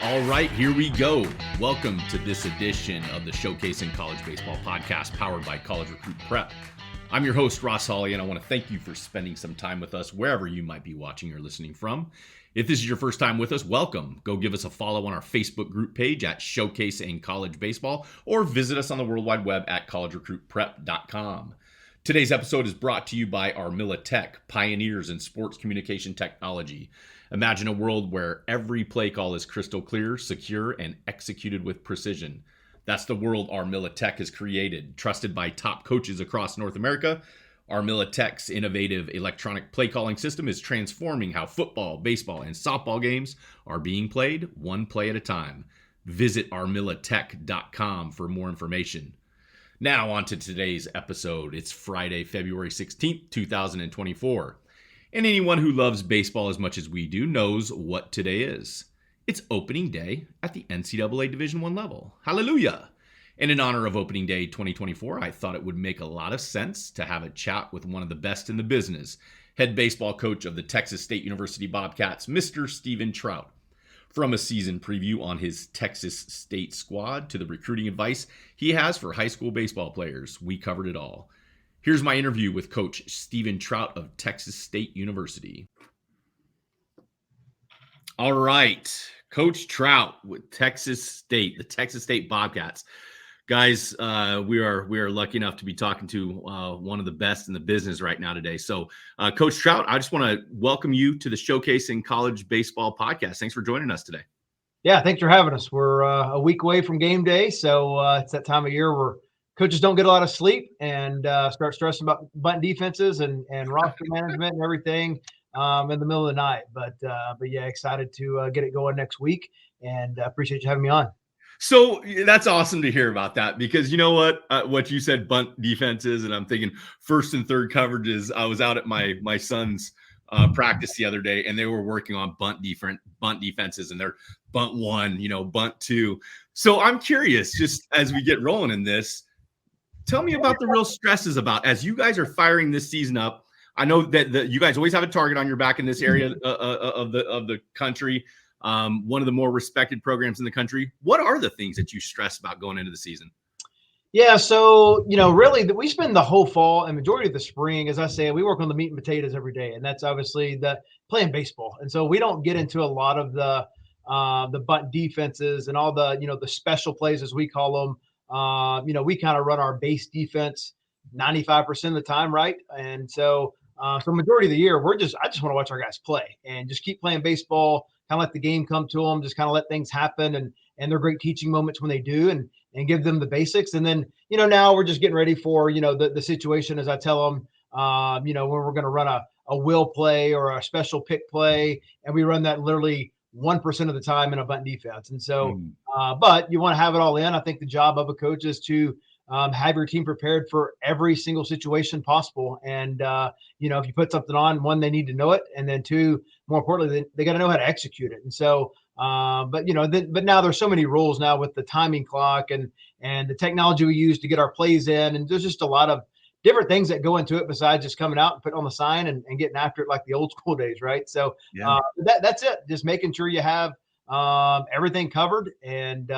All right, here we go. Welcome to this edition of the Showcasing College Baseball podcast powered by College Recruit Prep. I'm your host, Ross Hawley, and I want to thank you for spending some time with us wherever you might be watching or listening from. If this is your first time with us, welcome. Go give us a follow on our Facebook group page at Showcasing College Baseball or visit us on the World Wide Web at collegerecruitprep.com. Today's episode is brought to you by Armilla Tech, pioneers in sports communication technology. Imagine a world where every play call is crystal clear, secure, and executed with precision. That's the world Armilla Tech has created. Trusted by top coaches across North America, Armilla Tech's innovative electronic play calling system is transforming how football, baseball, and softball games are being played one play at a time. Visit armillatech.com for more information. Now on to today's episode. It's Friday, February 16th, 2024. And anyone who loves baseball as much as we do knows what today is. It's opening day at the NCAA Division I level. Hallelujah! And in honor of opening day 2024, I thought it would make a lot of sense to have a chat with one of the best in the business, head baseball coach of the Texas State University Bobcats, Mr. Coach Trout. From a season preview on his Texas State squad to the recruiting advice he has for high school baseball players, we covered it all. Here's my interview with Coach Coach Trout of Texas State University. All right, Coach Trout with Texas State, the Texas State Bobcats. Guys, we are lucky enough to be talking to one of the best in the business right now today. So, Coach Trout, I just want to welcome you to the Showcasing College Baseball podcast. Thanks for joining us today. Yeah, thanks for having us. We're a week away from game day, so it's that time of year where coaches don't get a lot of sleep and start stressing about bunt defenses and roster management and everything in the middle of the night. But yeah, excited to get it going next week, and appreciate you having me on. So that's awesome to hear about that, because you know what you said, bunt defenses, and I'm thinking first and third coverages. I was out at my son's practice the other day, and they were working on bunt defenses, and they're bunt one, bunt two. So I'm curious, just as we get rolling in this, tell me about the real stresses about as you guys are firing this season up. I know that you guys always have a target on your back in this area of the country. One of the more respected programs in the country. What are the things that you stress about going into the season? Yeah, so, really we spend the whole fall and majority of the spring, as I say, we work on the meat and potatoes every day. And that's obviously the playing baseball. And so we don't get into a lot of the bunt defenses and all the, the special plays, as we call them. We kind of run our base defense 95% of the time, right? And so majority of the year, I just want to watch our guys play and just keep playing baseball, kind of let the game come to them, just kind of let things happen. And they're great teaching moments when they do and give them the basics. And then, now we're just getting ready for, the situation, as I tell them, when we're going to run a will play or a special pick play. And we run that literally 1% of the time in a bunt defense. And so, but you want to have it all in. I think the job of a coach is to have your team prepared for every single situation possible. And, if you put something on, one, they need to know it. And then two, more importantly, they got to know how to execute it. And so, but now there's so many rules now with the timing clock and the technology we use to get our plays in. And there's just a lot of different things that go into it besides just coming out and putting on the sign and getting after it like the old school days. Right. So that's it. Just making sure you have everything covered. And,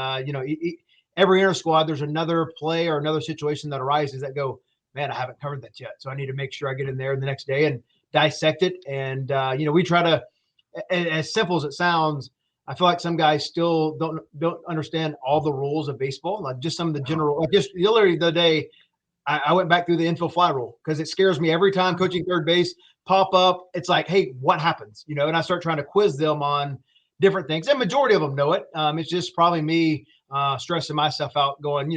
every inter squad, there's another play or another situation that arises that go, man, I haven't covered that yet. So I need to make sure I get in there the next day and dissect it. And, we try to, as simple as it sounds, I feel like some guys still don't understand all the rules of baseball, like just some of the general, like just literally the day I went back through the infield fly rule because it scares me every time coaching third base pop up. It's like, hey, what happens? And I start trying to quiz them on different things. And majority of them know it. It's just probably me stressing myself out going,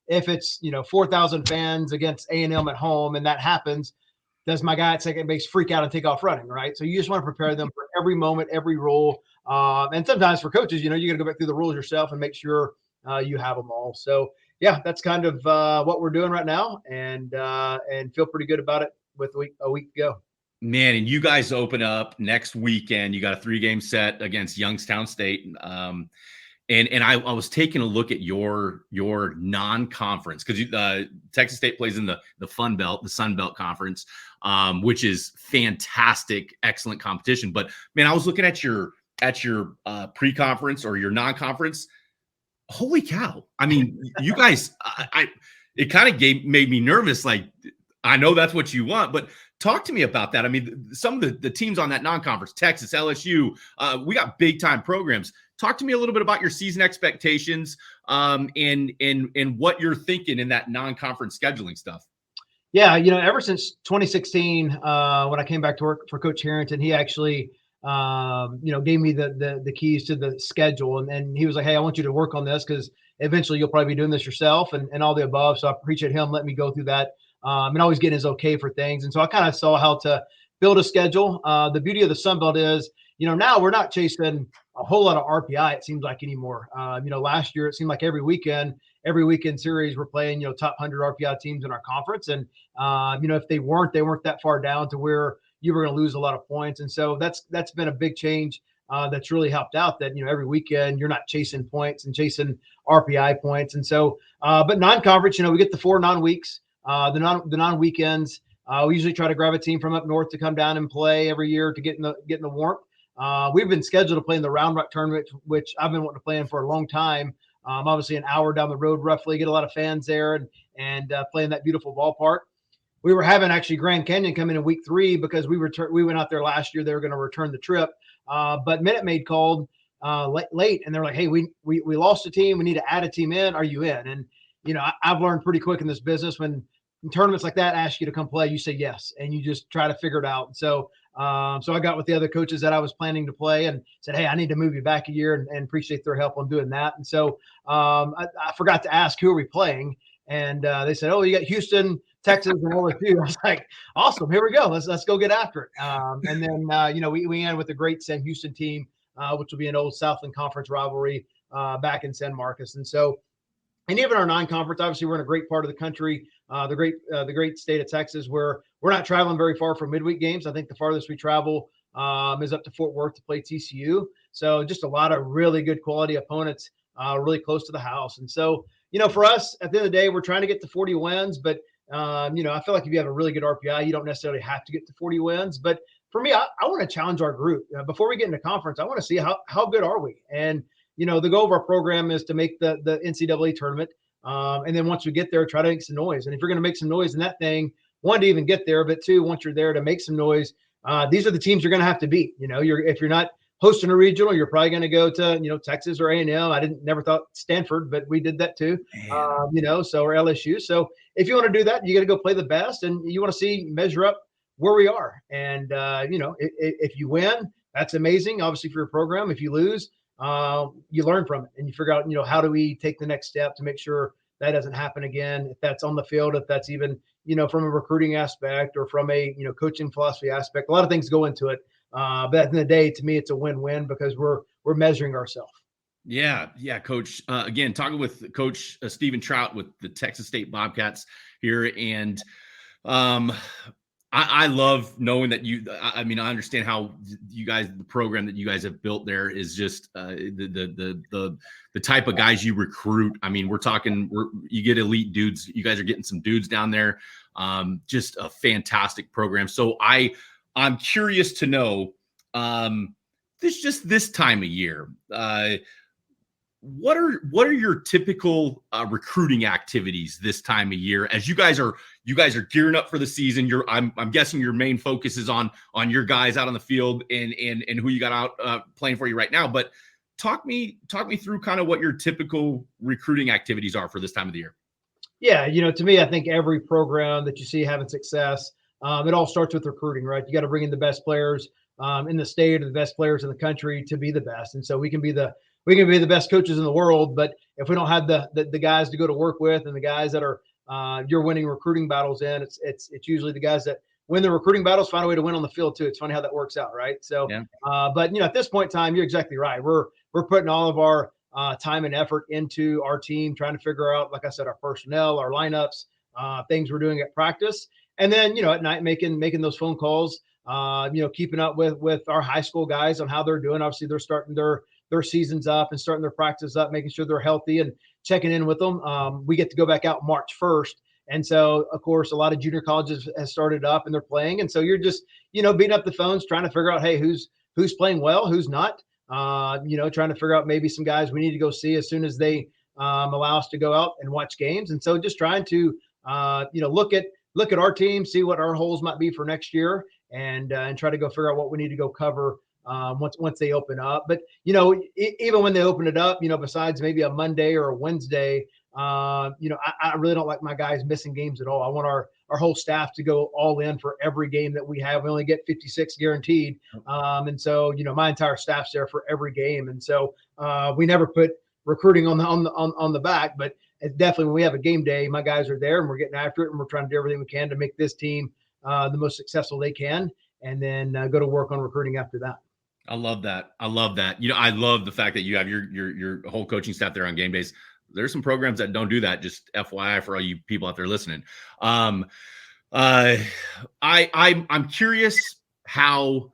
if it's, 4,000 fans against A&M at home and that happens, does my guy at second base freak out and take off running, right? So you just want to prepare them for every moment, every rule. And sometimes for coaches, you got to go back through the rules yourself and make sure you have them all. So, yeah, that's kind of what we're doing right now and feel pretty good about it with a week to go. Man, and you guys open up next weekend. You got a 3-game set against Youngstown State. And I was taking a look at your non-conference because Texas State plays in the Fun Belt, the Sun Belt Conference, which is fantastic, excellent competition. But man, I was looking at your at your pre-conference or your non-conference, holy cow. I mean, you guys, it kind of made me nervous. Like, I know that's what you want, but talk to me about that. I mean, some of the teams on that non-conference, Texas, LSU, we got big time programs. Talk to me a little bit about your season expectations and what you're thinking in that non-conference scheduling stuff. Yeah, ever since 2016, when I came back to work for Coach Harrington, he actually, gave me the keys to the schedule, and he was like, "Hey, I want you to work on this because eventually you'll probably be doing this yourself and all the above." So I appreciate him letting me go through that, and always getting his okay for things. And so I kind of saw how to build a schedule. The beauty of the Sun Belt is, now we're not chasing a whole lot of RPI, it seems like, anymore. Last year it seemed like every weekend series we're playing, top 100 RPI teams in our conference. And, if they weren't that far down to where you were going to lose a lot of points. And so that's been a big change that's really helped out that, every weekend you're not chasing points and chasing RPI points. And so, but non-conference, we get the 4 non-weeks, the non-weekends. We usually try to grab a team from up north to come down and play every year to get in the warmth. We've been scheduled to play in the Round Rock tournament, which I've been wanting to play in for a long time. Obviously an hour down the road, roughly, get a lot of fans there and play in that beautiful ballpark. We were having actually Grand Canyon come in week 3 because we went out there last year. They were going to return the trip. But Minute Maid called late and they're like, "Hey, we lost a team. We need to add a team in. Are you in?" And, I've learned pretty quick in this business when tournaments like that ask you to come play, you say yes, and you just try to figure it out. So I got with the other coaches that I was planning to play and said, "Hey, I need to move you back a year," and appreciate their help on doing that. And so I forgot to ask, who are we playing? And they said, "Oh, you got Houston, Texas, and LSU." I was like, "Awesome, here we go. Let's go get after it." And then we ended with a great Sam Houston team, which will be an old Southland Conference rivalry back in San Marcos. And so, and even our non-conference, obviously, we're in a great part of the country, the great state of Texas, where we're not traveling very far for midweek games. I think the farthest we travel is up to Fort Worth to play TCU. So just a lot of really good quality opponents, really close to the house. And so, for us, at the end of the day, we're trying to get to 40 wins. But, I feel like if you have a really good RPI, you don't necessarily have to get to 40 wins. But for me, I want to challenge our group. Before we get into conference, I want to see how good are we? And, the goal of our program is to make the NCAA tournament. And then once we get there, try to make some noise. And if you're going to make some noise in that thing, 1, to even get there, but 2, once you're there, to make some noise, these are the teams you're going to have to beat. If you're not hosting a regional, you're probably going to go to, Texas or A&M. I never thought Stanford, but we did that too, or LSU. So if you want to do that, you got to go play the best, and you want to measure up where we are. And, if you win, that's amazing, obviously, for your program. If you lose, you learn from it and you figure out, how do we take the next step to make sure that doesn't happen again? If that's on the field, if that's even, from a recruiting aspect or from a, coaching philosophy aspect, a lot of things go into it. But at the end of the day, to me, it's a win-win because we're measuring ourselves. Yeah, Coach. Again, talking with Coach Stephen Trout with the Texas State Bobcats here, and I love knowing that I understand how you guys, the program that you guys have built there is just the type of guys you recruit. I mean, you get elite dudes. You guys are getting some dudes down there. Just a fantastic program. So I'm curious to know, this time of year, what are your typical recruiting activities this time of year as you guys are gearing up for the season? I'm guessing your main focus is on your guys out on the field and who you got out playing for you right now. But talk me through kind of what your typical recruiting activities are for this time of the year. Yeah, to me, I think every program that you see having success, it all starts with recruiting, right? You got to bring in the best players in the state or the best players in the country to be the best. And so we can be the best coaches in the world, but if we don't have the guys to go to work with and the guys that are you're winning recruiting battles in, it's usually the guys that win the recruiting battles find a way to win on the field too. It's funny how that works out, right? So, yeah. But at this point in time, you're exactly right. We're putting all of our time and effort into our team, trying to figure out, like I said, our personnel, our lineups, things we're doing at practice, and then at night making those phone calls. Keeping up with our high school guys on how they're doing. Obviously, they're starting their seasons up and starting their practice up, making sure they're healthy and checking in with them. We get to go back out March 1st. And so, of course, a lot of junior colleges has started up and they're playing. And so you're just, beating up the phones, trying to figure out, hey, who's playing well, who's not. trying to figure out maybe some guys we need to go see as soon as they allow us to go out and watch games. And so just trying to, look at our team, see what our holes might be for next year, and try to go figure out what we need to go cover once they open up. But, even when they open it up, besides maybe a Monday or a Wednesday, I really don't like my guys missing games at all. I want our whole staff to go all in for every game that we have. We only get 56 guaranteed. And so, my entire staff's there for every game. And so we never put recruiting on the back, but it's definitely when we have a game day, my guys are there and we're getting after it and we're trying to do everything we can to make this team the most successful they can, and then go to work on recruiting after that. I love that. I love the fact that you have your whole coaching staff there on game days. There's some programs that don't do that. Just FYI for all you people out there listening. I'm curious how,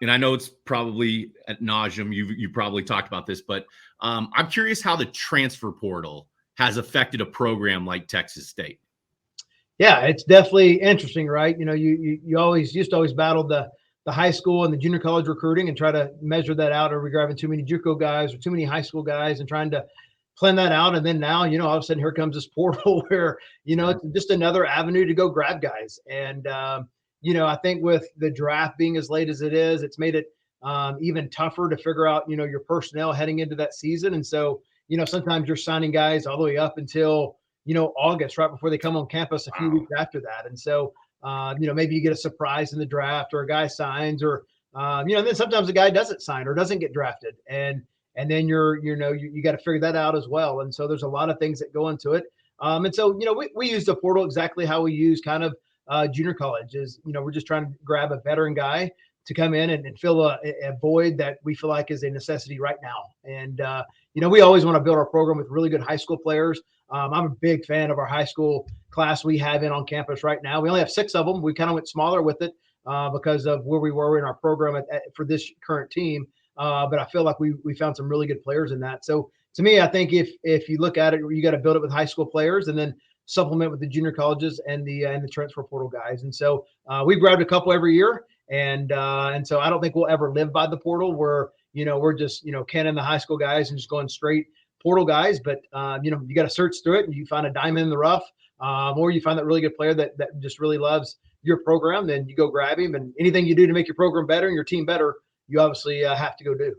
and I know it's probably ad nauseum. You probably talked about this, but I'm curious how the transfer portal has affected a program like Texas State. Yeah, it's definitely interesting, right? You always used to always battle the high school and the junior college recruiting and try to measure that out. Are we grabbing too many JUCO guys or too many high school guys and trying to plan that out? And then now, all of a sudden here comes this portal where, it's just another avenue to go grab guys. And, I think with the draft being as late as it is, it's made it even tougher to figure out, your personnel heading into that season. And so, sometimes you're signing guys all the way up until, August, right before they come on campus a few weeks after that. And so, maybe you get a surprise in the draft or a guy signs or, and then sometimes a guy doesn't sign or doesn't get drafted. And then you got to figure that out as well. And so there's a lot of things that go into it. And so, we use the portal exactly how we use kind of junior college is, we're just trying to grab a veteran guy to come in and fill a void that we feel like is a necessity right now. And, we always want to build our program with really good high school players. I'm a big fan of our high school class we have in on campus right now. We only have 6 of them. We kind of went smaller with it because of where we were in our program for this current team. But I feel like we found some really good players in that. So to me, I think if you look at it, you got to build it with high school players and then supplement with the junior colleges and the transfer portal guys. And so we've grabbed a couple every year. And so I don't think we'll ever live by the portal where, we're just, canning the high school guys and just going straight portal guys. But, you got to search through it and you find a diamond in the rough or you find that really good player that just really loves your program, then you go grab him. And anything you do to make your program better and your team better, you obviously have to go do.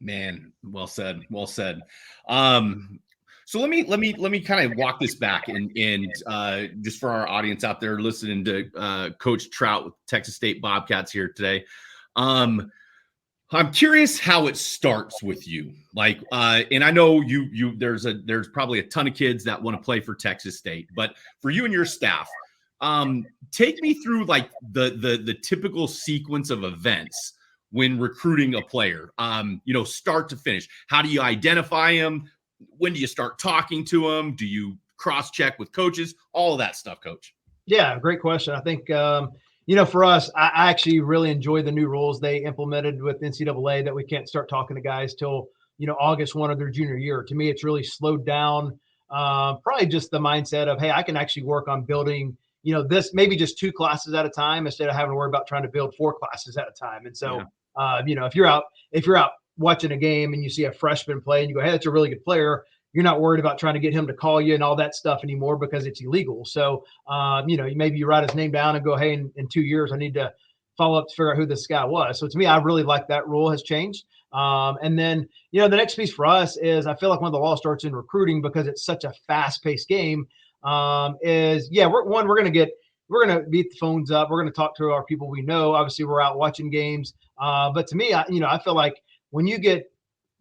Man, well said. Well said. So let me kind of walk this back and just for our audience out there listening to Coach Trout with Texas State Bobcats here today. I'm curious how it starts with you. Like, and I know there's probably a ton of kids that want to play for Texas State, but for you and your staff, take me through like the typical sequence of events when recruiting a player, start to finish. How do you identify them? When do you start talking to them? Do you cross-check with coaches? All of that stuff, Coach. Yeah, great question. I think, for us, I actually really enjoy the new rules they implemented with NCAA that we can't start talking to guys till, August 1 of their junior year. To me, it's really slowed down probably just the mindset of, hey, I can actually work on building, this maybe just 2 classes at a time instead of having to worry about trying to build 4 classes at a time. And so, if you're out watching a game and you see a freshman play and you go, hey, that's a really good player, you're not worried about trying to get him to call you and all that stuff anymore because it's illegal. So, maybe you write his name down and go, hey, in 2 years, I need to follow up to figure out who this guy was. So to me, I really like that rule has changed. And then, the next piece for us is I feel like one of the law starts in recruiting because it's such a fast paced game we're going to beat the phones up. We're going to talk to our people we know. Obviously we're out watching games. But to me, I feel like when you get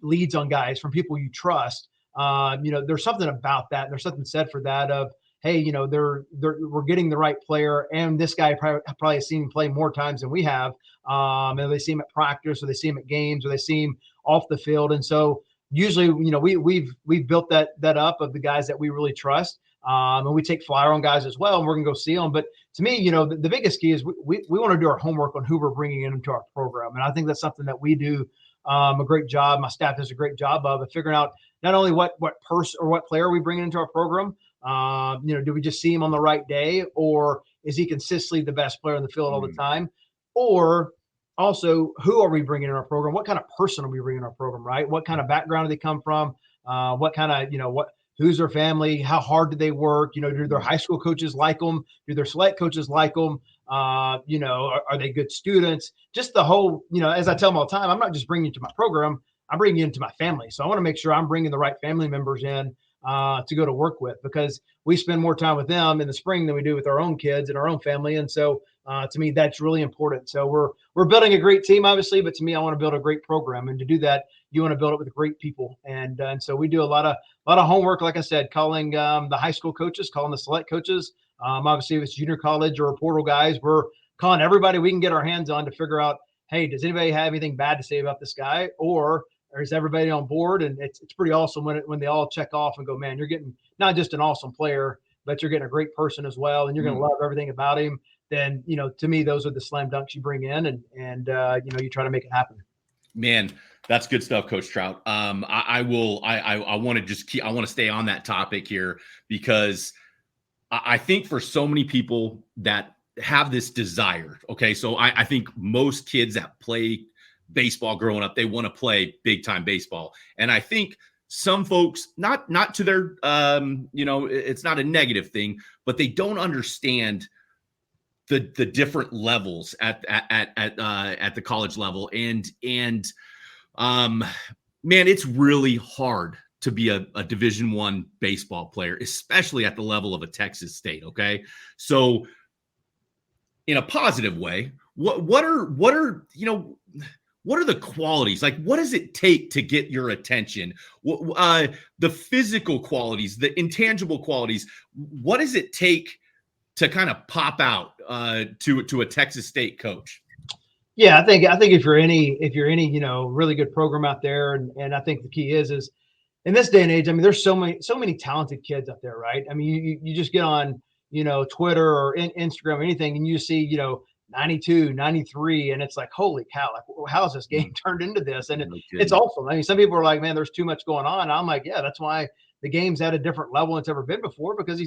leads on guys from people you trust, there's something about that. There's something said for that of, hey, we're getting the right player, and this guy probably has seen him play more times than we have. And they see him at practice, or they see him at games, or they see him off the field. And so usually, we've built that up of the guys that we really trust. And we take flyer on guys as well, and we're gonna go see them. But to me, the biggest key is we want to do our homework on who we're bringing into our program, and I think that's something that we do a great job. My staff does a great job of figuring out not only what person or what player we bring into our program. Do we just see him on the right day, or is he consistently the best player in the field all the time? Or also, who are we bringing in our program? What kind of person are we bringing in our program, right? What kind of background do they come from? What kind of, who's their family? How hard do they work? Do their high school coaches like them? Do their select coaches like them? Are they good students? Just the whole, as I tell them all the time, I'm not just bringing you to my program, I'm bringing you into my family. So I want to make sure I'm bringing the right family members in to go to work with, because we spend more time with them in the spring than we do with our own kids and our own family. And so to me, that's really important. So we're building a great team, obviously, but to me, I want to build a great program, and to do that, you want to build it with great people. And so we do a lot of homework, like I said, calling the high school coaches, calling the select coaches. Obviously, if it's junior college or portal guys, we're calling everybody we can get our hands on to figure out, hey, does anybody have anything bad to say about this guy, or is everybody on board? And it's pretty awesome when they all check off and go, man, you're getting not just an awesome player, but you're getting a great person as well, and you're going to love everything about him. Then, to me, those are the slam dunks you bring in, and you try to make it happen. Man, that's good stuff, Coach Trout. I want to stay on that topic here, because I think for so many people that have this desire, okay, so I think most kids that play baseball growing up, they want to play big time baseball. And I think some folks, not to their, it's not a negative thing, but they don't understand the different levels at the college level. And man, it's really hard to be a Division I baseball player, especially at the level of a Texas State. Okay. So in a positive way, what are the qualities? Like, what does it take to get your attention? The physical qualities, the intangible qualities, what does it take to kind of pop out to a Texas State coach? Yeah, I think if you're any really good program out there, and I think the key is in this day and age, I mean, there's so many talented kids out there, right? I mean, you just get on Twitter or Instagram or anything, and you see 92, 93, and it's like, holy cow, like, how is this game turned into this? And it's awesome. I mean, some people are like, man, there's too much going on. I'm like, yeah, that's why the game's at a different level than it's ever been before, because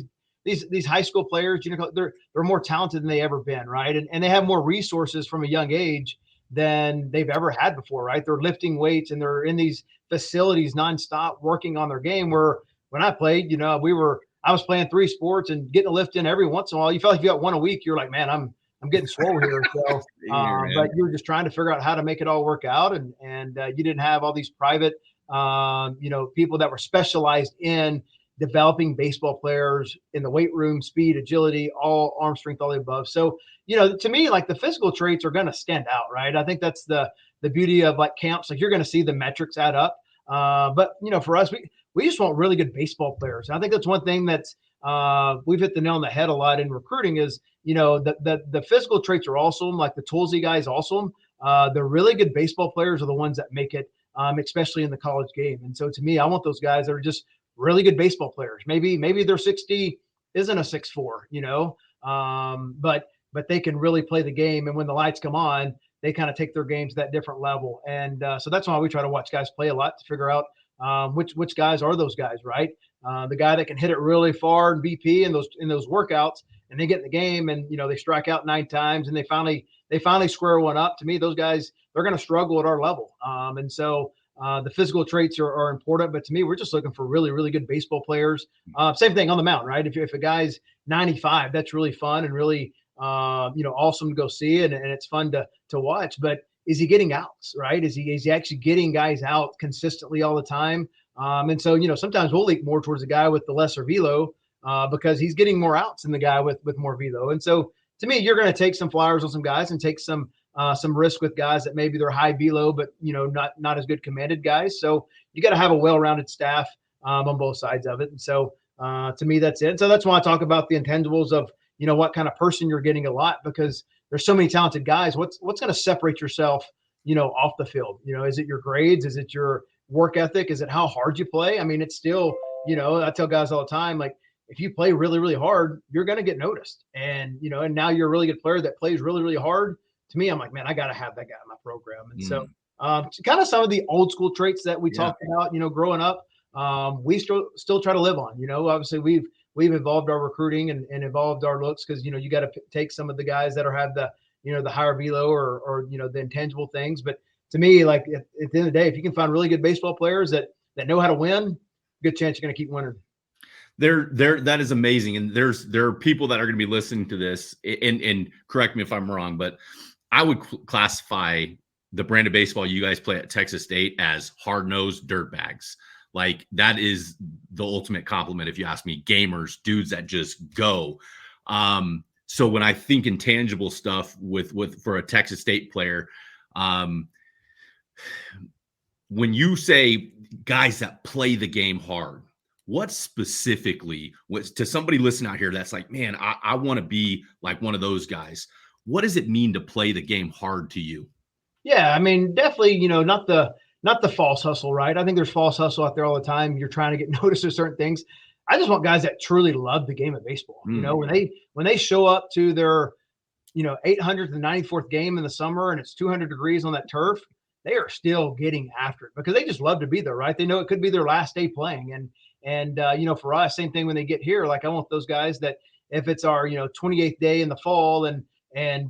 these high school players, they're more talented than they ever been, right? And they have more resources from a young age than they've ever had before, right? They're lifting weights and they're in these facilities nonstop working on their game. Where when I played, I was playing 3 sports and getting a lift in every once in a while. You felt like you got one a week. You're like, man, I'm getting swole here. So, but you were just trying to figure out how to make it all work out. And you didn't have all these private, people that were specialized in developing baseball players in the weight room, speed, agility, all arm strength, all the above. So, to me, like, the physical traits are going to stand out, right? I think that's the beauty of like camps. Like, you're going to see the metrics add up. But for us, we just want really good baseball players. And I think that's one thing that's we've hit the nail on the head a lot in recruiting is, the physical traits are awesome. Like the toolsy guys, awesome. The really good baseball players are the ones that make it, especially in the college game. And so to me, I want those guys that are just really good baseball players. Maybe their 60 isn't a 6'4", but they can really play the game. And when the lights come on, they kind of take their game to that different level. And so that's why we try to watch guys play a lot to figure out which guys are those guys, right? The guy that can hit it really far in BP in those workouts, and they get in the game and they strike out 9 times and they finally square one up. To me, those guys, they're going to struggle at our level. And so the physical traits are important, but to me, we're just looking for really, really good baseball players. Same thing on the mound, right? If a guy's 95, that's really fun and really awesome to go see, and it's fun to watch. But is he getting outs, right? Is he actually getting guys out consistently all the time? And so sometimes we'll leak more towards the guy with the lesser velo because he's getting more outs than the guy with more velo. And so to me, you're going to take some flyers on some guys and take some risk with guys that maybe they're high velo, but not as good commanded guys. So you got to have a well-rounded staff on both sides of it. And so to me, that's it. So that's why I talk about the intangibles of what kind of person you're getting a lot, because there's so many talented guys. What's going to separate yourself off the field? Is it your grades? Is it your work ethic? Is it how hard you play? I mean, it's still I tell guys all the time, like, if you play really, really hard, you're going to get noticed. And and now you're a really good player that plays really, really hard. To me, I'm like, man, I got to have that guy in my program. And so kind of some of the old school traits that we talked about, growing up, we still try to live on. Obviously we've evolved our recruiting and evolved our looks, because you got to take some of the guys that have the the higher velo or the intangible things. But to me, like at the end of the day, if you can find really good baseball players that know how to win, good chance you're going to keep winning. That is amazing. And there are people that are going to be listening to this, and correct me if I'm wrong, but I would classify the brand of baseball you guys play at Texas State as hard-nosed dirtbags. Like, that is the ultimate compliment, if you ask me. Gamers, dudes that just go. So when I think intangible stuff for a Texas State player, when you say guys that play the game hard, what specifically was to somebody listening out here that's like, man, I want to be like one of those guys? What does it mean to play the game hard to you? Yeah, I mean, definitely, not the false hustle, right? I think there's false hustle out there all the time. You're trying to get noticed of certain things. I just want guys that truly love the game of baseball. When they show up to their, 894th game in the summer and it's 200 degrees on that turf, they are still getting after it because they just love to be there, right? They know it could be their last day playing. And for us, same thing when they get here. Like, I want those guys that if it's our, 28th day in the fall and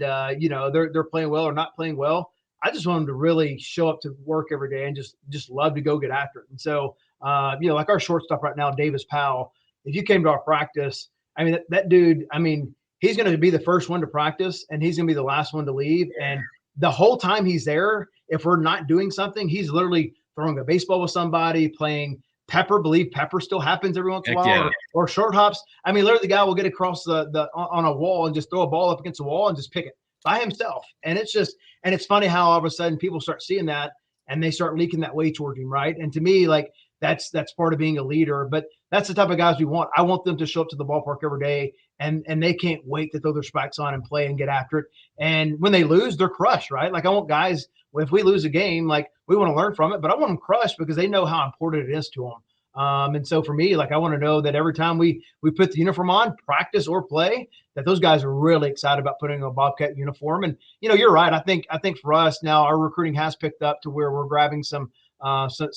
they're playing well or not playing well, I just want them to really show up to work every day and just love to go get after it. And so, like our shortstop right now, Davis Powell, if you came to our practice, I mean, that dude, I mean, he's going to be the first one to practice and he's going to be the last one to leave. And the whole time he's there, if we're not doing something, he's literally throwing a baseball with somebody, playing pepper. Believe pepper still happens every once in a while, Yeah. or short hops. I mean, literally, the guy will get across on a wall and just throw a ball up against the wall and just pick it by himself. And it's funny how all of a sudden people start seeing that and they start leaking that way towards him, right? And to me, like, that's part of being a leader. But that's the type of guys we want. I want them to show up to the ballpark every day and they can't wait to throw their spikes on and play and get after it. And when they lose, they're crushed, right? Like, I want guys, if we lose a game, like, we want to learn from it, but I want them crushed because they know how important it is to them. And so for me, like, I want to know that every time we put the uniform on, practice or play, that those guys are really excited about putting on a Bobcat uniform. And, you're right. I think for us now, our recruiting has picked up to where we're grabbing some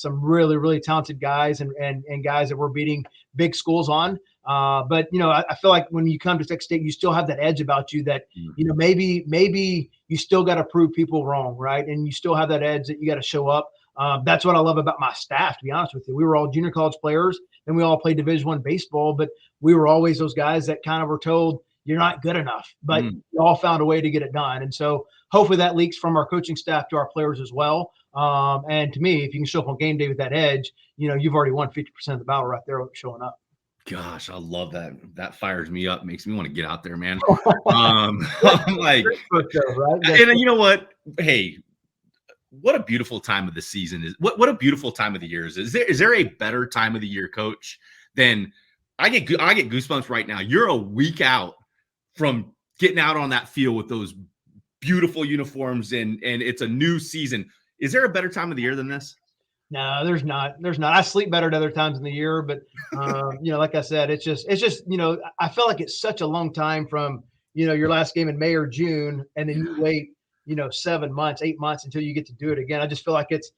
really, really talented guys and guys that we're beating big schools on. But, I feel like when you come to Texas State, you still have that edge about you that, maybe you still got to prove people wrong, right? And you still have that edge that you got to show up. That's what I love about my staff, to be honest with you. We were all junior college players and we all played Division I baseball, but we were always those guys that kind of were told you're not good enough, but we all found a way to get it done. And so hopefully that leaks from our coaching staff to our players as well. And to me, if you can show up on game day with that edge, you've already won 50% of the battle right there showing up. Gosh, I love that. That fires me up, makes me want to get out there, man. I'm like, and you know what? Hey, what a beautiful time of the season is. What a beautiful time of the year is. Is there a better time of the year, Coach, than I get goosebumps right now. You're a week out from getting out on that field with those beautiful uniforms and it's a new season. Is there a better time of the year than this? No, there's not. I sleep better at other times in the year, but like I said, it's just, I feel like it's such a long time from, your last game in May or June, and then you wait, 7 months, 8 months until you get to do it again. I just feel like it's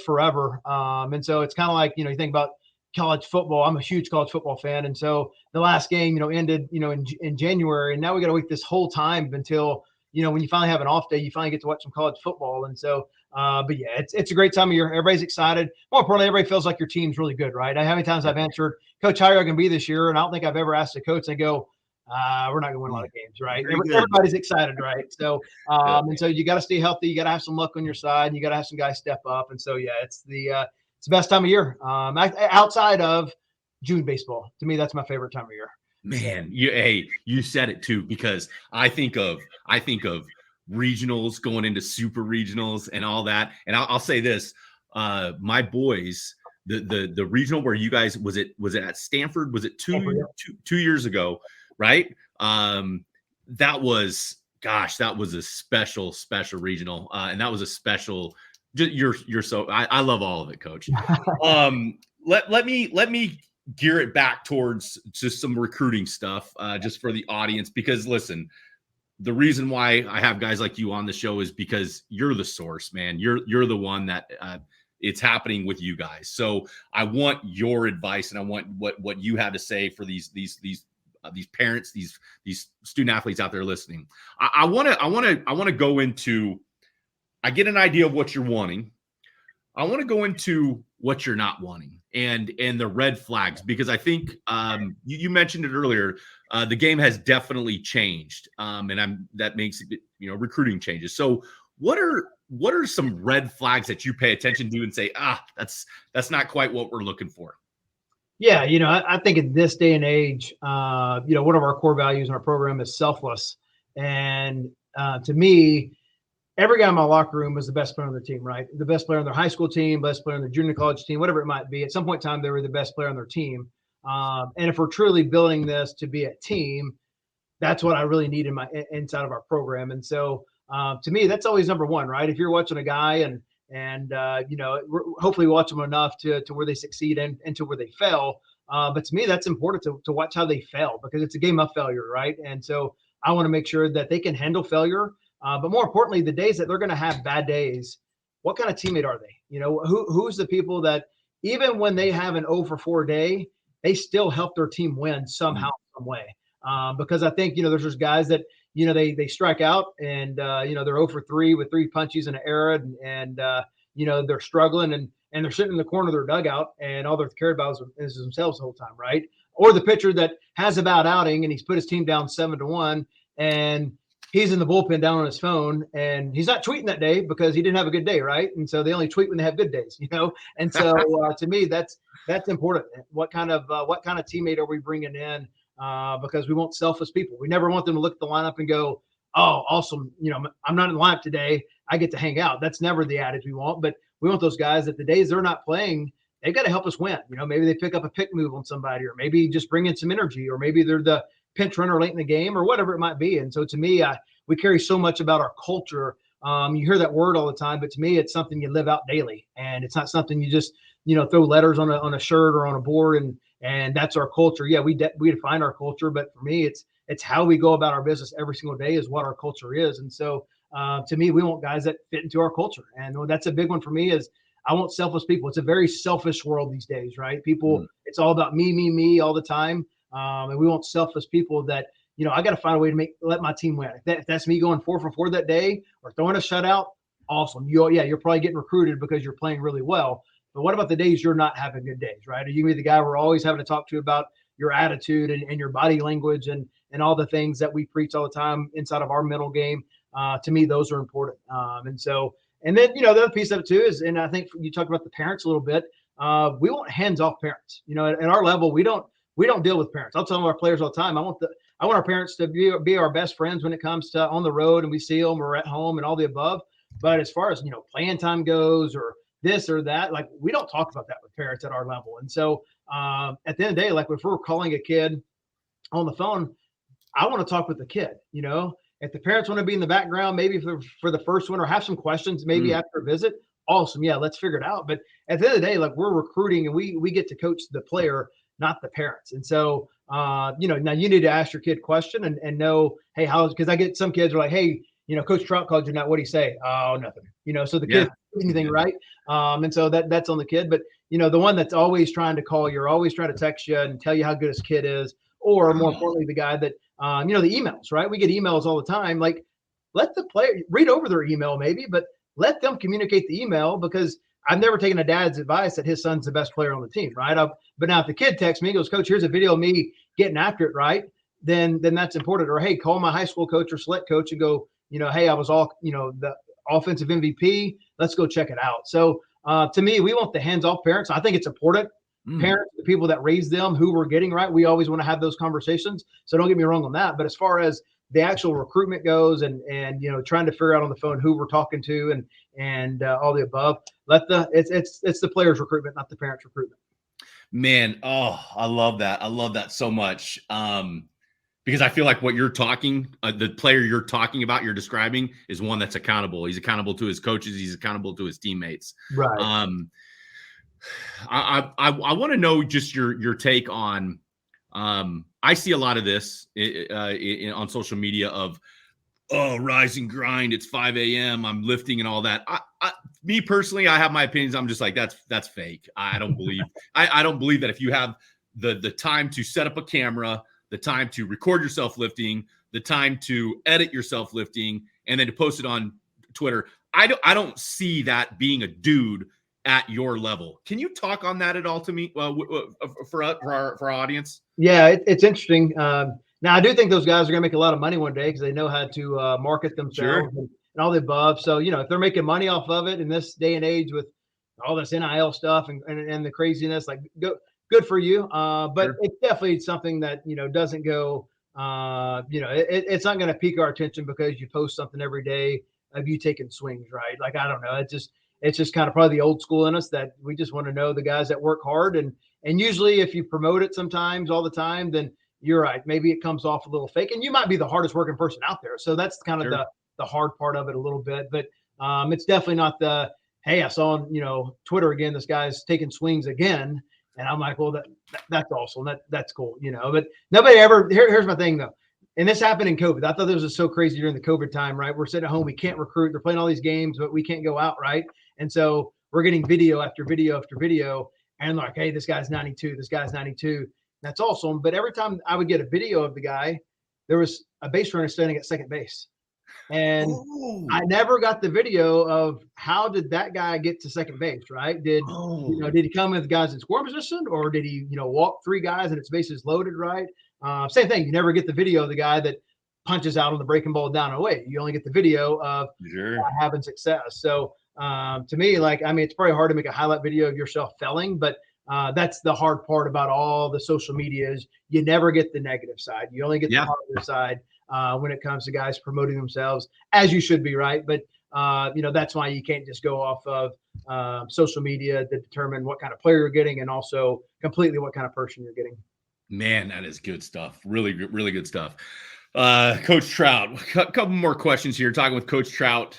forever. And so it's kind of like, you think about college football. I'm a huge college football fan. And so the last game, ended, in January, and now we got to wait this whole time until, when you finally have an off day, you finally get to watch some college football. And so, but yeah, it's a great time of year. Everybody's excited. More importantly, everybody feels like your team's really good, right? How many times I've answered, Coach, how are you going to be this year? And I don't think I've ever asked a coach and go, we're not going to win a lot of games, right? Everybody's excited, right? So, and so you got to stay healthy. You got to have some luck on your side, and you got to have some guys step up. And so, yeah, it's the best time of year. Outside of June baseball, to me, that's my favorite time of year. Man, you said it too, because I think of regionals going into super regionals and all that. And I'll say this, my boys, the regional where you guys, was it at Stanford? Was it two years ago? Right. That was a special regional. And that was a special, you're so, I love all of it, Coach. Let me gear it back towards just some recruiting stuff, just for the audience, because listen, the reason why I have guys like you on the show is because you're the source, man. You're the one that it's happening with you guys. So I want your advice and I want what you have to say for these these parents, these student athletes out there listening. I want to go into. I get an idea of what you're wanting. I want to go into what you're not wanting and the red flags, because I think you mentioned it earlier. The game has definitely changed, and that makes it, recruiting changes. So what are some red flags that you pay attention to and say, that's not quite what we're looking for? Yeah, I think in this day and age, one of our core values in our program is selfless, and to me, every guy in my locker room was the best player on their team, right? The best player on their high school team, best player on their junior college team, whatever it might be. At some point in time, they were the best player on their team. And if we're truly building this to be a team, that's what I really need inside of our program. And so to me, that's always number one, right? If you're watching a guy and hopefully watch them enough to where they succeed and to where they fail. But to me, that's important to watch how they fail, because it's a game of failure, right? And so I want to make sure that they can handle failure. But more importantly, the days that they're going to have bad days, what kind of teammate are they? Who's the people that even when they have an 0 for 4 day, they still help their team win somehow, some way. Because I think, there's those guys that, they strike out and, they're 0 for 3 with 3 punches and an error and they're struggling and they're sitting in the corner of their dugout and all they're cared about is themselves the whole time, right? Or the pitcher that has a bad outing and he's put his team down 7-1 and he's in the bullpen down on his phone and he's not tweeting that day because he didn't have a good day, right? And so they only tweet when they have good days, And so to me, that's important. What kind of teammate are we bringing in? Because we want selfless people. We never want them to look at the lineup and go, "Oh, awesome! I'm not in the lineup today. I get to hang out." That's never the attitude we want. But we want those guys that the days they're not playing, they've got to help us win. Maybe they pick up a pick move on somebody, or maybe just bring in some energy, or maybe they're the pinch runner late in the game, or whatever it might be. And so to me, we carry so much about our culture. You hear that word all the time, but to me, it's something you live out daily, and it's not something you just throw letters on a shirt or on a board and that's our culture. Yeah, we define our culture, but for me, it's how we go about our business every single day is what our culture is. And so to me, we want guys that fit into our culture, and that's a big one for me. Is I want selfless people. It's a very selfish world these days, right? People, it's all about me all the time, and we want selfless people that. I got to find a way to let my team win. If that's me going 4 for 4 that day or throwing a shutout, awesome. You're probably getting recruited because you're playing really well. But what about the days you're not having good days, right? Are you gonna be the guy we're always having to talk to about your attitude and your body language and all the things that we preach all the time inside of our mental game? To me, those are important. And then the other piece of it too is, and I think you talked about the parents a little bit. We want hands-off parents. At our level, we don't deal with parents. I'll tell our players all the time. I want our parents to be our best friends when it comes to on the road and we see them or at home and all the above. But as far as playing time goes or this or that, like we don't talk about that with parents at our level. And so at the end of the day, like if we're calling a kid on the phone, I want to talk with the kid. If the parents want to be in the background, maybe for the first one or have some questions, maybe after a visit, awesome. Yeah, let's figure it out. But at the end of the day, like we're recruiting and we get to coach the player, not the parents. And so, now you need to ask your kid question and know, hey, because I get some kids are like, hey, Coach Trout called you now. What do you say? Oh, nothing. So the kid anything right. And so that's on the kid. But the one that's always trying to call you, or always trying to text you and tell you how good his kid is, or more importantly, the guy that the emails, right? We get emails all the time. Like let the player read over their email maybe, but let them communicate the email, because I've never taken a dad's advice that his son's the best player on the team, right? But now if the kid texts me, goes, Coach, here's a video of me getting after it, right? Then that's important. Or hey, call my high school coach or select coach and go, hey, I was all, the offensive MVP. Let's go check it out. So to me, we want the hands-off parents. I think it's important. Parents, the people that raise them, who we're getting right. We always want to have those conversations. So don't get me wrong on that. But as far as the actual recruitment goes and trying to figure out on the phone who we're talking to and all the above, it's the players recruitment, not the parents recruitment. Man, I love that. I love that so much. Because I feel like what you're talking, the player you're talking about, you're describing is one that's accountable. He's accountable to his coaches. He's accountable to his teammates. Right. I want to know just your take on, I see a lot of this on social media of, rise and grind. It's 5 a.m. I'm lifting and all that. Me personally, I have my opinions. I'm just like, that's fake. I don't believe, I don't believe that if you have the time to set up a camera, the time to record yourself lifting, the time to edit yourself lifting, and then to post it on Twitter. I don't see that being a dude at your level. Can you talk on that at all to me for our audience? Yeah, it's interesting. Now, I do think those guys are going to make a lot of money one day because they know how to market themselves and all the above. So, if they're making money off of it in this day and age with all this NIL stuff and the craziness, like good for you. But it's definitely something that, doesn't go, it's not going to pique our attention because you post something every day of you taking swings, right? Like, I don't know. It's just kind of probably the old school in us that we just want to know the guys that work hard. And usually if you promote it sometimes all the time, then you're right. Maybe it comes off a little fake, and you might be the hardest working person out there. So that's kind of the hard part of it a little bit, but it's definitely not the, hey, I saw on, Twitter again, this guy's taking swings again. And I'm like, well, that's awesome. That's cool, but nobody ever, here's my thing though. And this happened in COVID. I thought this was so crazy during the COVID time, right? We're sitting at home. We can't recruit. They're playing all these games, but we can't go out, right? And so we're getting video after video after video. And like, hey, this guy's 92. This guy's 92. That's awesome. But every time I would get a video of the guy, there was a base runner standing at second base. And I never got the video of how did that guy get to second base, right? Did he come with guys in scoring position, or did he, walk three guys and its bases loaded, right? Same thing. You never get the video of the guy that punches out on the breaking ball down and away. You only get the video of having success. So to me, it's probably hard to make a highlight video of yourself felling, but that's the hard part about all the social media is you never get the negative side. You only get the positive side when it comes to guys promoting themselves, as you should be, right? But that's why you can't just go off of social media to determine what kind of player you're getting and also completely what kind of person you're getting. Man, that is good stuff. Really, really good stuff. Coach Trout, a couple more questions here. Talking with Coach Trout,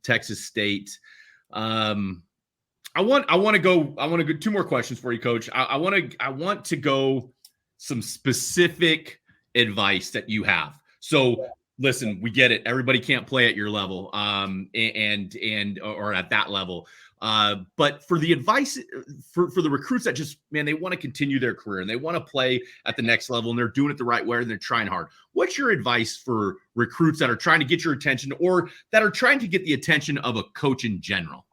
Texas State. I want to go 2 more questions for you, Coach. I want to go some specific advice that you have. So listen, we get it. Everybody can't play at your level, and or at that level. But for the advice for the recruits that just, man, they want to continue their career and they want to play at the next level and they're doing it the right way and they're trying hard. What's your advice for recruits that are trying to get your attention or that are trying to get the attention of a coach in general?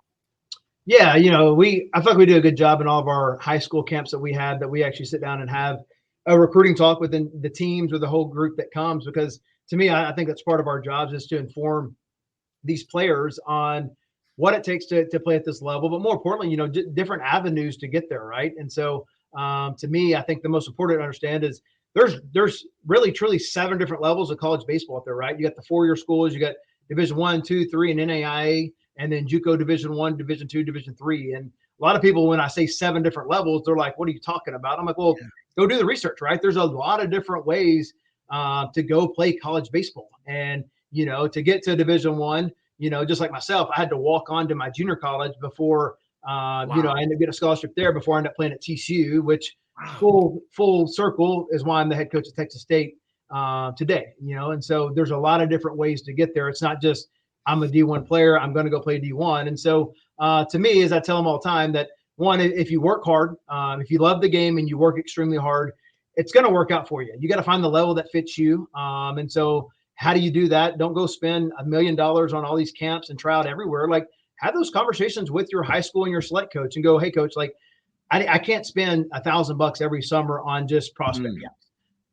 Yeah, I feel like we do a good job in all of our high school camps that we have, that we actually sit down and have a recruiting talk with the teams or the whole group that comes, because to me, I think that's part of our jobs is to inform these players on what it takes to play at this level, but more importantly, different avenues to get there, right? And so to me, I think the most important to understand is there's really truly 7 different levels of college baseball out there, right? You got the 4-year schools, you got Division 1, 2, 3, and NAIA, and then JUCO Division 1, Division 2, Division 3. And a lot of people, when I say 7 different levels, they're like, what are you talking about? I'm like, well, go do the research, right? There's a lot of different ways to go play college baseball. And, to get to Division 1, just like myself, I had to walk on to my junior college before, I ended up getting a scholarship there before I ended up playing at TCU, which full circle is why I'm the head coach of Texas State today, and so there's a lot of different ways to get there. It's not just I'm a D1 player, I'm going to go play D1. And so to me, as I tell them all the time, that one, if you work hard, if you love the game and you work extremely hard, it's going to work out for you. You got to find the level that fits you. And so how do you do that? Don't go spend $1 million on all these camps and try out everywhere. Like, have those conversations with your high school and your select coach and go, hey, coach, like I can't spend $1,000 every summer on just prospect camps.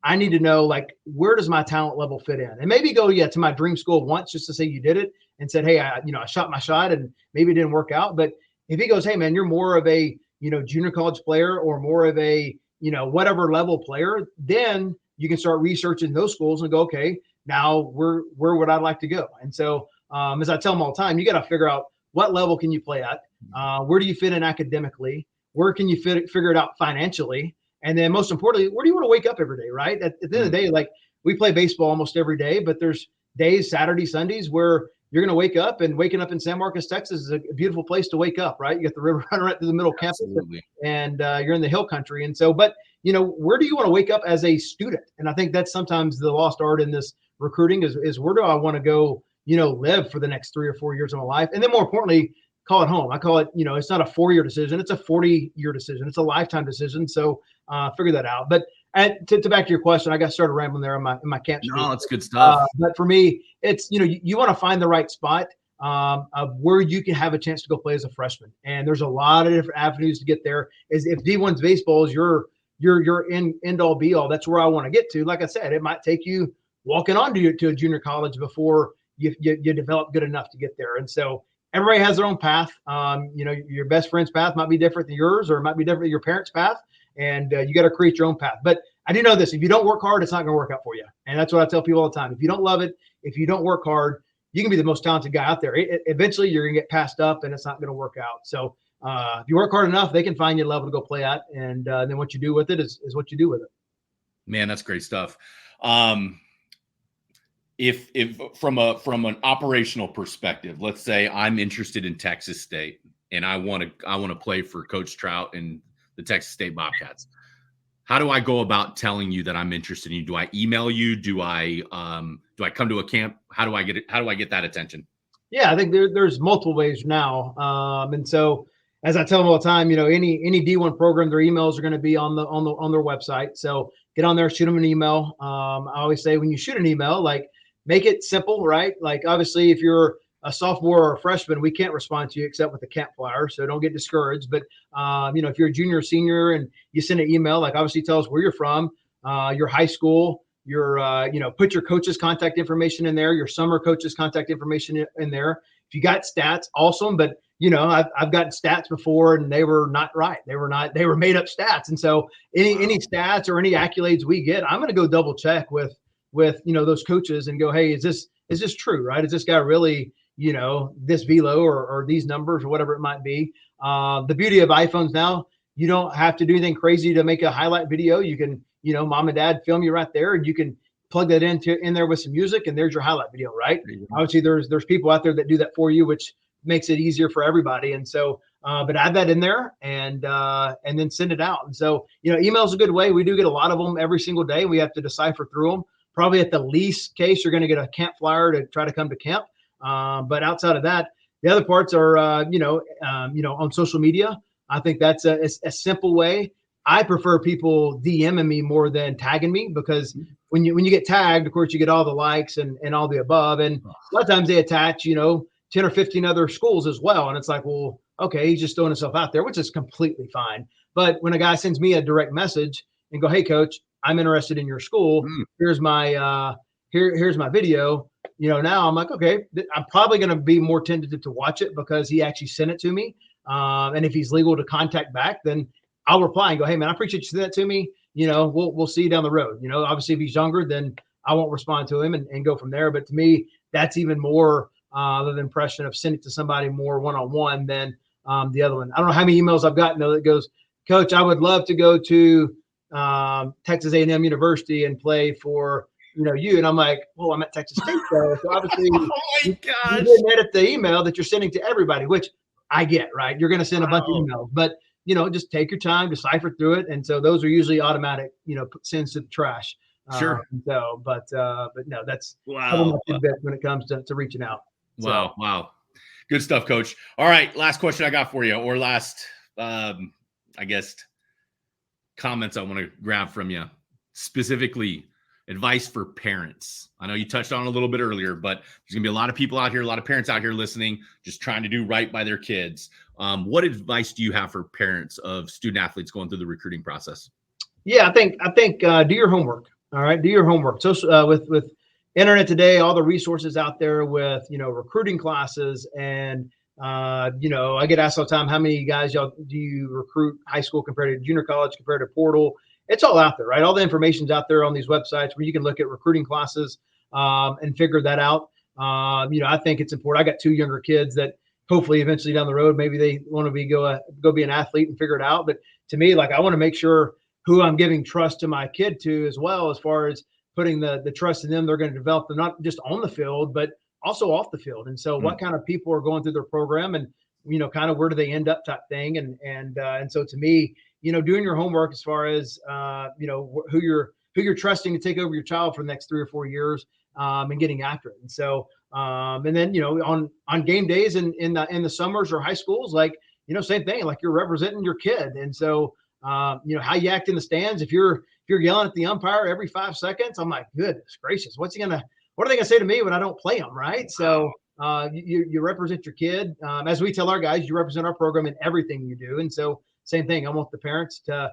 I need to know, like, where does my talent level fit in? And maybe go, to my dream school once just to say you did it and said, hey, I shot my shot and maybe it didn't work out. But if he goes, hey, man, you're more of a, junior college player or more of a, whatever level player, then you can start researching those schools and go, okay, now where would I like to go? And so as I tell them all the time, you got to figure out what level can you play at? Where do you fit in academically? Where can you figure it out financially? And then most importantly, where do you want to wake up every day, right? At the end of the day, like, we play baseball almost every day, but there's days, Saturdays, Sundays, where you're going to wake up, and waking up in San Marcos, Texas is a beautiful place to wake up, right? You got the river running right through the middle of campus, and you're in the hill country. And so, but, where do you want to wake up as a student? And I think that's sometimes the lost art in this recruiting is where do I want to go, live for the next 3 or 4 years of my life? And then more importantly, call it home. I call it, it's not a 4-year decision. It's a 40-year decision. It's a lifetime decision. So figure that out. But And to back to your question, I got started rambling there in my camp speak. No, it's good stuff. But for me, it's, you want to find the right spot of where you can have a chance to go play as a freshman. And there's a lot of different avenues to get there. Is if D1's baseball is your end all be all, that's where I want to get to. Like I said, it might take you walking on to a junior college before you develop good enough to get there. And so everybody has their own path. Your best friend's path might be different than yours, or it might be different than your parents' path. And you got to create your own path. But I do know this: if you don't work hard, it's not going to work out for you. And that's what I tell people all the time. If you don't love it, if you don't work hard, you can be the most talented guy out there. Eventually, you're going to get passed up, and it's not going to work out. So if you work hard enough, they can find you a level to go play at, and then what you do with it is what you do with it. Man, that's great stuff. If from an operational perspective, let's say I'm interested in Texas State and I want to play for Coach Trout and the Texas State Bobcats. How do I go about telling you that I'm interested in you? Do I email you? Do I come to a camp? How do I get it? How do I get that attention? Yeah, I think there's multiple ways now. And so as I tell them all the time, any D1 program, their emails are going to be on their website. So get on there, shoot them an email. I always say when you shoot an email, like, make it simple, right? Like, obviously, if you're a sophomore or a freshman, we can't respond to you except with a camp flyer. So don't get discouraged. But, if you're a junior or senior and you send an email, like, obviously tell us where you're from, your high school, put your coach's contact information in there, your summer coach's contact information in there. If you got stats, awesome. But, I've gotten stats before and they were not right. They were made up stats. And so any stats or any accolades we get, I'm going to go double check with those coaches and go, hey, is this true, right? Is this guy really, this velo or these numbers or whatever it might be? The beauty of iPhones now, you don't have to do anything crazy to make a highlight video. You can, mom and dad film you right there, and you can plug that in there with some music, and there's your highlight video, right? Obviously, there's people out there that do that for you, which makes it easier for everybody. And so, but add that in there and then send it out. And so, email is a good way. We do get a lot of them every single day. We have to decipher through them. Probably at the least case, you're going to get a camp flyer to try to come to camp. But outside of that, the other parts are, on social media. I think that's a simple way. I prefer people DMing me more than tagging me, because when you get tagged, of course, you get all the likes and all the above. And a lot of times they attach, 10 or 15 other schools as well. And it's like, well, okay, he's just throwing himself out there, which is completely fine. But when a guy sends me a direct message and go, hey, coach, I'm interested in your school. Here's my here's my video. Now I'm like, okay, I'm probably going to be more tentative to watch it because he actually sent it to me. And if he's legal to contact back, then I'll reply and go, hey man, I appreciate you sending that to me. We'll see you down the road. Obviously if he's younger, then I won't respond to him and go from there. But to me, that's even more of an impression of sending it to somebody more one-on-one than the other one. I don't know how many emails I've gotten though that goes, Coach, I would love to go to Texas A&M University and play for you, and I'm like, well, I'm at Texas State, so obviously you didn't edit the email that you're sending to everybody, which I get, right? You're going to send a bunch of emails, but just take your time, decipher through it, and so those are usually automatic, sends to the trash. Sure. But no, that's when it comes to reaching out. Wow, good stuff, Coach. All right, last question I got for you, or last, I guess, comments I want to grab from you, specifically advice for parents. I know you touched on it a little bit earlier, but there's gonna be a lot of people out here, a lot of parents out here listening, just trying to do right by their kids. What advice do you have for parents of student athletes going through the recruiting process? Yeah, I think do your homework. All right, do your homework. So with internet today, all the resources out there with recruiting classes, and I get asked all the time, how many guys y'all do you recruit high school compared to junior college compared to portal? It's all out there, right? All the information's out there on these websites where you can look at recruiting classes and figure that out. I think it's important. I got two younger kids that hopefully eventually down the road, maybe they want to go be an athlete and figure it out. But to me, like, I want to make sure who I'm giving trust to my kid to as well, as far as putting the trust in them. They're going to develop them not just on the field, but also off the field. And so what kind of people are going through their program, and, kind of where do they end up type thing. And so to me, doing your homework as far as, who you're trusting to take over your child for the next 3 or 4 years, and getting after it. And so, and then, on game days in the summers or high schools, like, same thing, like you're representing your kid. And so, how you act in the stands, if you're you're yelling at the umpire every 5 seconds, I'm like, goodness gracious, what are they going to say to me when I don't play them, right? So you represent your kid. As we tell our guys, you represent our program in everything you do. And so same thing, I want the parents to,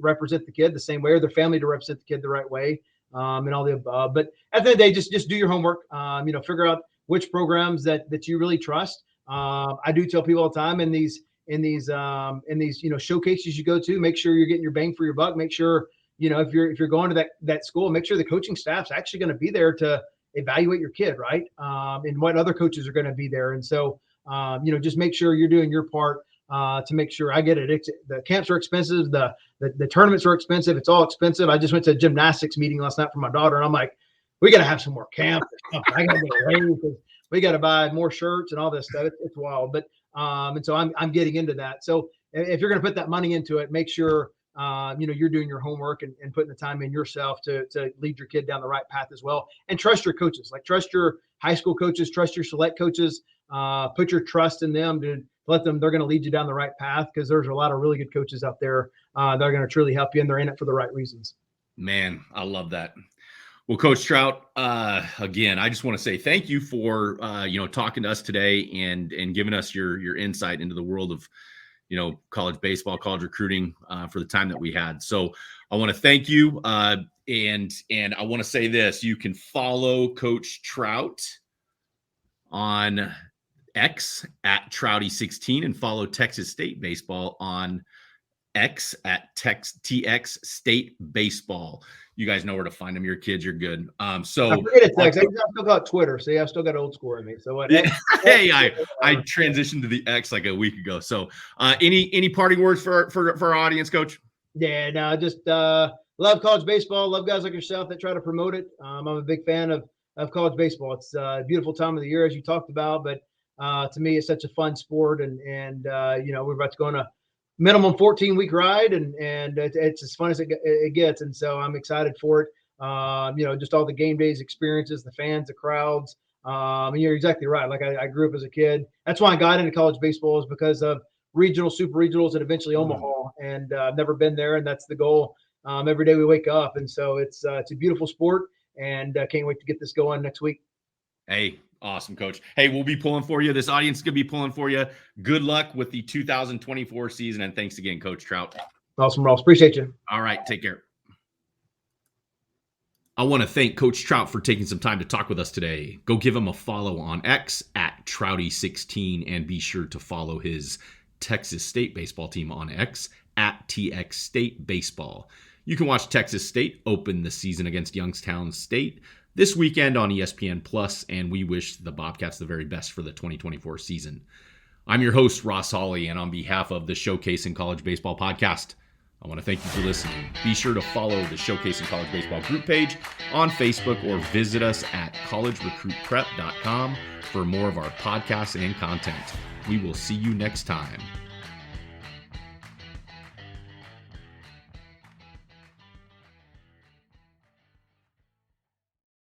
represent the kid the same way, or their family to represent the kid the right way, and all the above. But at the end of the day, just do your homework, figure out which programs that you really trust. I do tell people all the time in these showcases you go to, make sure you're getting your bang for your buck. Make sure, if you're going to that school, make sure the coaching staff's actually going to be there to evaluate your kid, right? And what other coaches are going to be there. And so, just make sure you're doing your part to make sure. I get it. The camps are expensive. The tournaments are expensive. It's all expensive. I just went to a gymnastics meeting last night for my daughter, and I'm like, we got to have some more camps. I got to get away because we got to buy more shirts and all this stuff. It's wild. But and so I'm getting into that. So if you're going to put that money into it, make sure you're doing your homework and putting the time in yourself to lead your kid down the right path as well. And trust your coaches, like trust your high school coaches, trust your select coaches, put your trust in them to let them, they're going to lead you down the right path, because there's a lot of really good coaches out there that are going to truly help you, and they're in it for the right reasons. Man, I love that. Well, Coach Trout, again, I just want to say thank you for, talking to us today and giving us your insight into the world of, college baseball, college recruiting, for the time that we had. So I want to thank you. And I want to say this, you can follow Coach Trout on X at Trouty16 and follow Texas State Baseball on X at TX State Baseball. You guys know where to find them. Your kids, you're good. So I forget it, Tex. I still got Twitter. See, I've still got old school in me. So what? Hey, I transitioned to the X like a week ago. So any parting words for our audience, Coach? Yeah, no, just love college baseball. Love guys like yourself that try to promote it. I'm a big fan of college baseball. It's a beautiful time of the year, as you talked about. But to me, it's such a fun sport, and we're about to go on a minimum 14-week ride, and it's as fun as it gets. And so I'm excited for it. Just all the game days experiences, the fans, the crowds. And you're exactly right. Like I grew up as a kid. That's why I got into college baseball, is because of regional, super regionals, and eventually Omaha. And I've never been there, and that's the goal. Every day we wake up. And so it's a beautiful sport, and can't wait to get this going next week. Hey, awesome, Coach. Hey, we'll be pulling for you. This audience is going to be pulling for you. Good luck with the 2024 season. And thanks again, Coach Trout. Awesome, Ross. Appreciate you. All right. Take care. I want to thank Coach Trout for taking some time to talk with us today. Go give him a follow on X at Trouty16, and be sure to follow his Texas State baseball team on X at TX State Baseball. You can watch Texas State open the season against Youngstown State this weekend on ESPN Plus, and we wish the Bobcats the very best for the 2024 season. I'm your host, Ross Hawley, and on behalf of the Showcase in College Baseball podcast, I want to thank you for listening. Be sure to follow the Showcase in College Baseball group page on Facebook, or visit us at collegerecruitprep.com for more of our podcasts and content. We will see you next time.